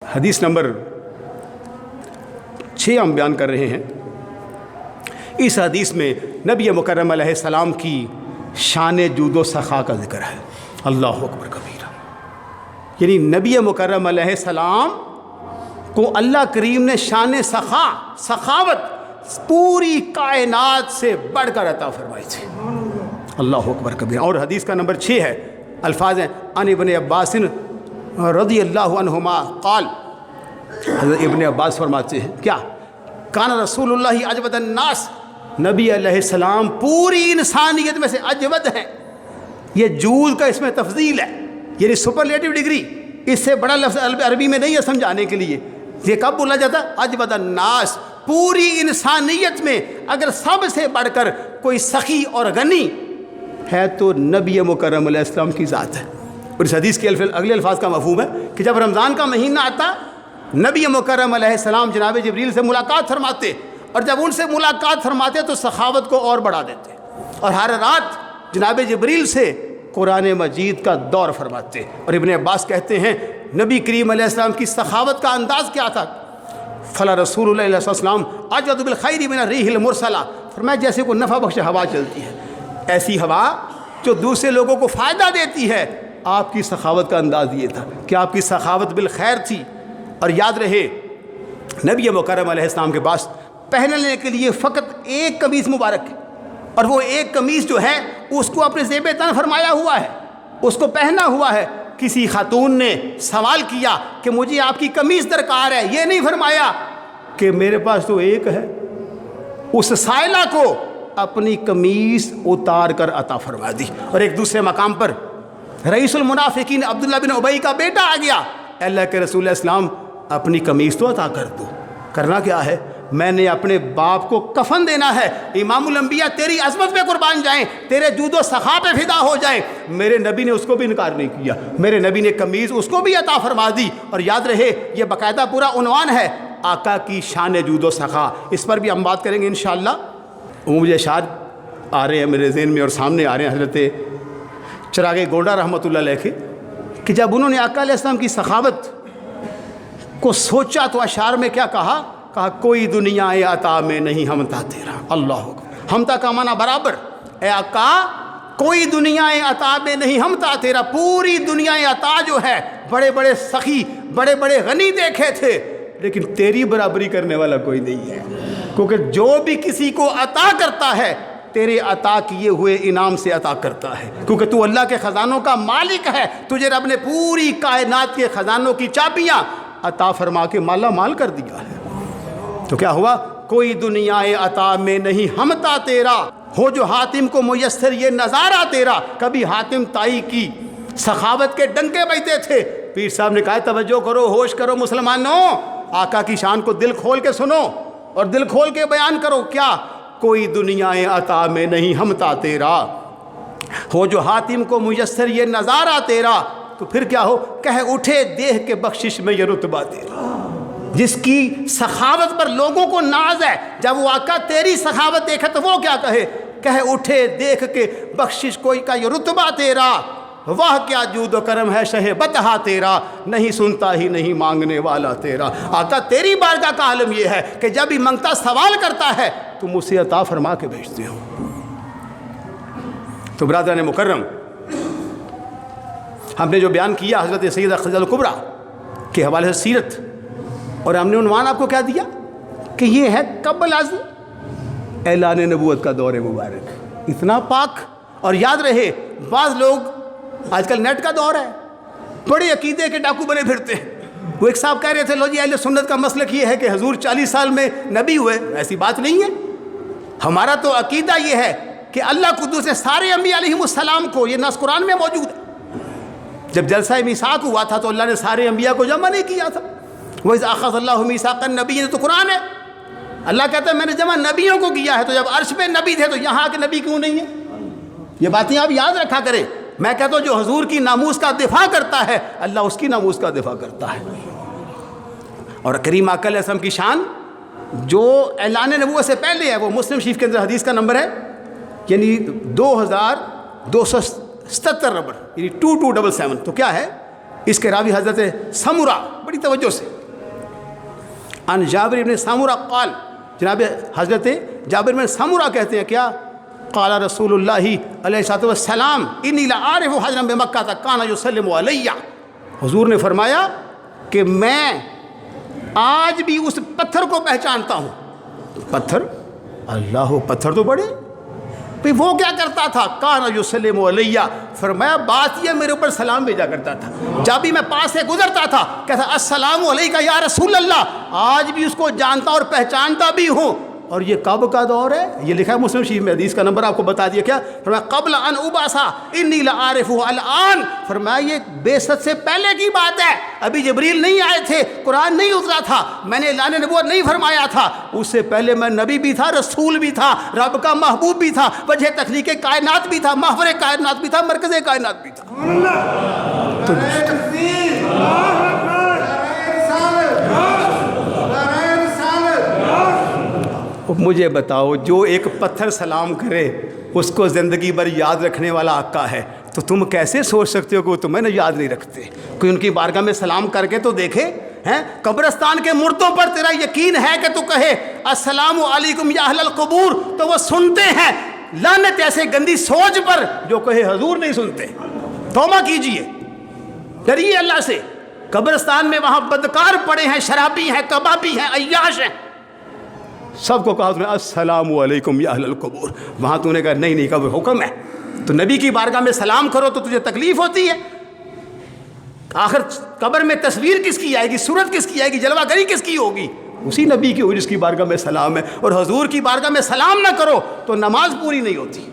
حدیث نمبر 6 ہم بیان کر رہے ہیں۔ اس حدیث میں نبی مکرم علیہ السلام کی شان جود و سخا کا ذکر ہے۔ اللہ اکبر کبیرہ، یعنی نبی مکرم علیہ السلام کو اللہ کریم نے شان سخاوت پوری کائنات سے بڑھ کر عطا فرمائی تھی۔ اللہ اکبر کبیرہ۔ اور حدیث کا نمبر 6 ہے، الفاظ ہیں ان ابن عباس رضی اللہ عنہما قال، حضرت ابن عباس فرماتے ہیں کیا، کان رسول اللہ اجود الناس، نبی علیہ السلام پوری انسانیت میں سے اجود ہیں۔ یہ جود کا اس میں تفضیل ہے، یعنی سپرلیٹو ڈگری، اس سے بڑا لفظ عربی میں نہیں ہے سمجھانے کے لیے۔ یہ کب بولا جاتا ہے؟ اجود الناس، پوری انسانیت میں اگر سب سے بڑھ کر کوئی سخی اور غنی ہے تو نبی مکرم علیہ السلام کی ذات ہے۔ اور اس حدیث کے اگلے الفاظ کا مفہوم ہے کہ جب رمضان کا مہینہ آتا، نبی مکرم علیہ السلام جناب جبریل سے ملاقات فرماتے، اور جب ان سے ملاقات فرماتے تو سخاوت کو اور بڑھا دیتے، اور ہر رات جناب جبریل سے قرآن مجید کا دور فرماتے۔ اور ابن عباس کہتے ہیں نبی کریم علیہ السلام کی سخاوت کا انداز کیا تھا؟ فلا رسول اللہ علیہ السلام اجود بالخیر من الریح المرسلہ، فرمایا جیسے کوئی نفع بخش ہوا چلتی ہے، ایسی ہوا جو دوسرے لوگوں کو فائدہ دیتی ہے۔ آپ کی سخاوت کا انداز یہ تھا کہ آپ کی سخاوت بالخیر تھی۔ اور یاد رہے نبی مکرم علیہ السلام کے پاس پہننے کے لیے فقط ایک قمیص مبارک ہے، اور وہ ایک قمیص جو ہے اس کو اپنے زیب تن فرمایا ہوا ہے، اس کو پہنا ہوا ہے۔ کسی خاتون نے سوال کیا کہ مجھے آپ کی قمیص درکار ہے، یہ نہیں فرمایا کہ میرے پاس تو ایک ہے، اس سائلہ کو اپنی قمیص اتار کر عطا فرما دی۔ اور ایک دوسرے مقام پر رئیس المنافقین عبداللہ بن ابی کا بیٹا آ گیا، اللہ کے رسول السلام اپنی قمیص تو عطا کر دو۔ کرنا کیا ہے؟ میں نے اپنے باپ کو کفن دینا ہے، امام الانبیاء تیری عظمت پہ قربان جائیں، تیرے جود و سخا پہ فدا ہو جائیں۔ میرے نبی نے اس کو بھی انکار نہیں کیا، میرے نبی نے قمیض اس کو بھی عطا فرما دی۔ اور یاد رہے یہ باقاعدہ پورا عنوان ہے آقا کی شان جود و سخا، اس پر بھی ہم بات کریں گے انشاءاللہ۔ مجھے اشعار آ رہے ہیں میرے ذہن میں اور سامنے آ رہے ہیں حضرت چراغ گونڈا رحمۃ اللہ علیہ کے، کہ جب انہوں نے آقا علیہ السلام کی سخاوت کو سوچا تو اشعار میں کیا کہا کوئی دنیا عطا میں نہیں ہمتا تیرا۔ اللہ اکبر، ہمتا کا معنی برابر، اے آقا کوئی دنیا عطا میں نہیں ہمتا تیرا، پوری دنیا عطا جو ہے بڑے بڑے سخی بڑے بڑے غنی دیکھے تھے، لیکن تیری برابری کرنے والا کوئی نہیں ہے، کیونکہ جو بھی کسی کو عطا کرتا ہے تیرے عطا کیے ہوئے انعام سے عطا کرتا ہے، کیونکہ تو اللہ کے خزانوں کا مالک ہے، تجھے رب نے پوری کائنات کے خزانوں کی چابیاں عطا فرما کے مالا مال کر دیا ہے۔ تو کیا ہوا؟ کوئی دنیا عطا میں نہیں ہمتا تیرا، ہو جو حاتم کو میسر یہ نظارہ تیرا۔ کبھی حاتم تائی کی سخاوت کے ڈنکے بجتے تھے، پیر صاحب نے کہا توجہ کرو، ہوش کرو مسلمانوں، آقا کی شان کو دل کھول کے سنو اور دل کھول کے بیان کرو۔ کیا؟ کوئی دنیا عطا میں نہیں ہمتا تیرا، ہو جو حاتم کو میسر یہ نظارہ تیرا۔ تو پھر کیا ہو؟ کہہ اٹھے دیکھ کے بخشش میں یہ رتبہ تیرا۔ جس کی سخاوت پر لوگوں کو ناز ہے، جب وہ آقا تیری سخاوت دیکھے تو وہ کیا کہے؟ کہے اٹھے دیکھ کے بخشش کوئی کا یہ رتبہ تیرا، واہ کیا جود و کرم ہے شہ بتہا تیرا، نہیں سنتا ہی نہیں مانگنے والا تیرا۔ آقا تیری بارگاہ کا عالم یہ ہے کہ جب ہی منگتا سوال کرتا ہے تم اسے عطا فرما کے بھیجتے ہو۔ تو برادران مکرم، ہم نے جو بیان کیا حضرت سیدہ خدیجہ کبریٰ کے حوالے سے سیرت، اور ہم نے عنوان آپ کو کیا دیا کہ یہ ہے قبل از اعلان نبوت کا دور مبارک، اتنا پاک۔ اور یاد رہے بعض لوگ آج کل نیٹ کا دور ہے، بڑے عقیدے کے ڈاکو بنے پھرتے ہیں۔ وہ ایک صاحب کہہ رہے تھے لو جی اہل سنت کا مسلک یہ ہے کہ حضور 40 سال میں نبی ہوئے، ایسی بات نہیں ہے۔ ہمارا تو عقیدہ یہ ہے کہ اللہ قدوس نے سارے انبیاء علیہم السلام کو، یہ نص قرآن میں موجود ہے، جب جلسہ میثاق ہوا تھا تو اللہ نے سارے انبیاء کو جمع نہیں کیا تھا۔ وَإِذْ أَخَذَ اللَّهُ مِيثَاقَ النَّبِيِّينَ، تو قرآن ہے، اللہ کہتا ہے میں نے جمع نبیوں کو کیا ہے۔ تو جب عرش پہ نبی تھے تو یہاں کے نبی کیوں نہیں ہیں؟ یہ باتیں آپ یاد رکھا کریں۔ میں کہتا ہوں جو حضور کی ناموس کا دفاع کرتا ہے اللہ اس کی ناموس کا دفاع کرتا ہے۔ اور کریم آقا علیہ السلام کی شان جو اعلان نبوت سے پہلے ہے وہ مسلم شریف کے اندر حدیث کا نمبر ہے، یعنی 2277 نمبر، یعنی 2277۔ تو کیا ہے؟ اس کے راوی حضرت سمرہ، بڑی توجہ سے ان جابر بن سامورہ قال، جناب حضرت جابر بن سامورہ کہتے ہیں کیا، قال رسول اللہ علیہ الصلوۃ والسلام انی لعارف حجرا بمکہ کان یسلم علی، حضور نے فرمایا کہ میں آج بھی اس پتھر کو پہچانتا ہوں. پتھر، اللہ، پتھر تو بڑے، بھئی وہ کیا کرتا تھا، کان یسلم علی، فرمایا بات یہ میرے اوپر سلام بھیجا کرتا تھا. جب بھی میں پاس سے گزرتا تھا کہتا السلام علیکہ یا رسول اللہ، آج بھی اس کو جانتا اور پہچانتا بھی ہوں. اور یہ کب کا دور ہے؟ یہ لکھا ہے مسلم شریف میں، حدیث کا نمبر آپ کو بتا دیا. کیا فرمایا، قبل ان ابعث انی لعارفہ الان، فرمایا یہ بعثت سے پہلے کی بات ہے، ابھی جبریل نہیں آئے تھے، قرآن نہیں اترا تھا، میں نے اعلان نبوت نہیں فرمایا تھا، اس سے پہلے میں نبی بھی تھا، رسول بھی تھا، رب کا محبوب بھی تھا، وجہ تخلیق کائنات بھی تھا، محور کائنات بھی تھا، مرکز کائنات بھی تھا. مجھے بتاؤ، جو ایک پتھر سلام کرے اس کو زندگی بھر یاد رکھنے والا آقا ہے، تو تم کیسے سوچ سکتے ہو کہ وہ تمہیں یاد نہیں رکھتے؟ کوئی ان کی بارگاہ میں سلام کر کے تو دیکھے ہیں. قبرستان کے مردوں پر تیرا یقین ہے کہ تو کہے السلام علیکم یا اہل القبور، تو وہ سنتے ہیں. لعنت ایسے گندی سوچ پر جو کہے حضور نہیں سنتے. توبہ کیجئے، ڈریے اللہ سے. قبرستان میں وہاں بدکار پڑے ہیں، شرابی ہیں، کبابی ہیں، عیاش ہیں، سب کو کہا تو نے السلام علیکم یا اہل القبور، وہاں تو نے کہا نہیں نہیں، کب حکم ہے. تو نبی کی بارگاہ میں سلام کرو تو تجھے تکلیف ہوتی ہے. آخر قبر میں تصویر کس کی آئے گی، صورت کس کی آئے گی، جلوہ گری کس کی ہوگی؟ اسی نبی کی ہوگی جس کی بارگاہ میں سلام ہے. اور حضور کی بارگاہ میں سلام نہ کرو تو نماز پوری نہیں ہوتی.